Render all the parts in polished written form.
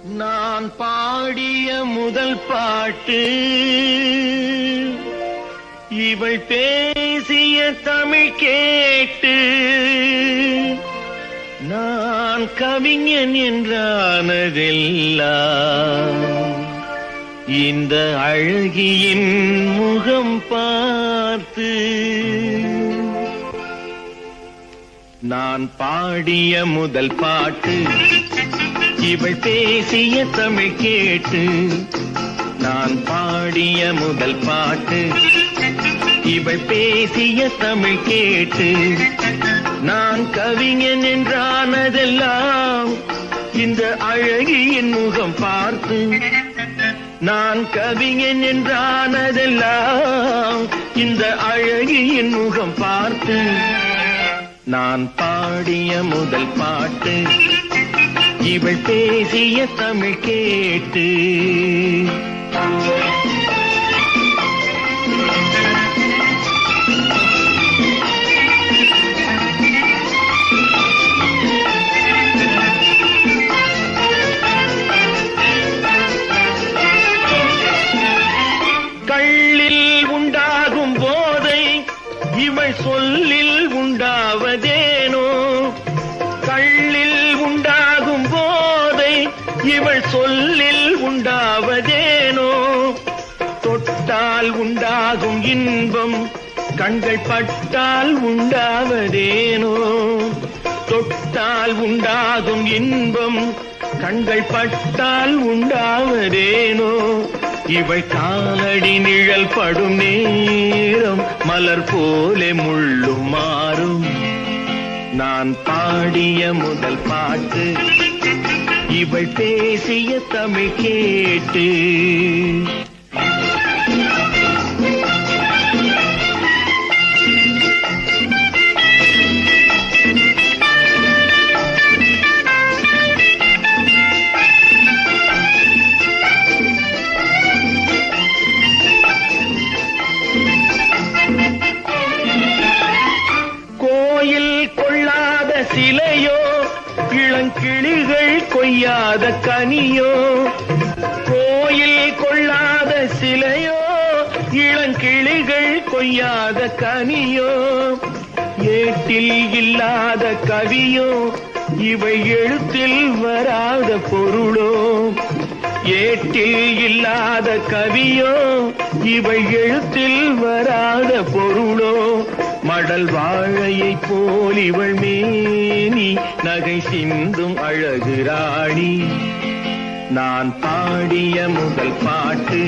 நான் பாடிய முதல் பாட்டு இவள் பேசிய தமிழ் கேட்டு நான் கவிஞன் என்றானதெல்லாம் இந்த அழகியின் முகம் பார்த்து. நான் பாடிய முதல் பாட்டு இவள் பேசிய தமிழ் கேட்டு நான் பாடிய முதல் பாட்டு இவள் பேசிய தமிழ் கேட்டு நான் கவிஞன் என்றானதெல்லாம் இந்த அழகியின் முகம் பார்த்து. நான் கவிஞன் என்றானதெல்லாம் இந்த அழகியின் முகம் பார்த்து. நான் பாடிய முதல் பாட்டு இவள் பேசிய தமிழ் கேட்டு. கள்ளில் உண்டாகும் போதை இவள் சொல்லில் உண்டாவதேனோ. கள்ளில் உண்டாகும் போதை இவள் சொல்லில் உண்டாவதேனோ. தொட்டால் உண்டாகும் இன்பம் கண்கள் பட்டால் உண்டாவதேனோ. தொட்டால் உண்டாகும் இன்பம் கண்கள் பட்டால் உண்டாவதேனோ. இவள் காலடி நிழல் படும் நேரம் மலர் போலே முள்ளும் மாறும். நான் பாடிய முதல் பாட்டு இவள் பேசிய தமிழ் கேட்டு. கொள்ளாத சிலையோ இளங்கிளிகள் கொய்யாத கனியோ. கோயில் கொள்ளாத சிலையோ இளங்கிளிகள் கொய்யாத கனியோ. ஏட்டில் இல்லாத கவியோ இவை எழுத்தில் வராத பொருளோ. ஏட்டில் இல்லாத கவியோ இவை எழுத்தில் வராத பொருளோ. மடல் வாழையை போல் இவள் மேனி நகை சிந்தும் அழகு ராணி. நான் பாடிய முதல் பாட்டு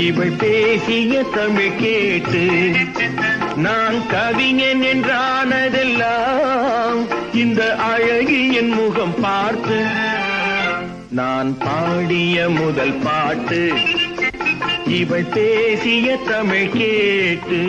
இவள் பேசிய தமிழ் கேட்டு நான் கவிஞன் என்றானதெல்லாம் இந்த அழகியின் முகம் பார்த்து. நான் பாடிய முதல் பாட்டு இவள் பேசிய தமிழ் கேட்டு.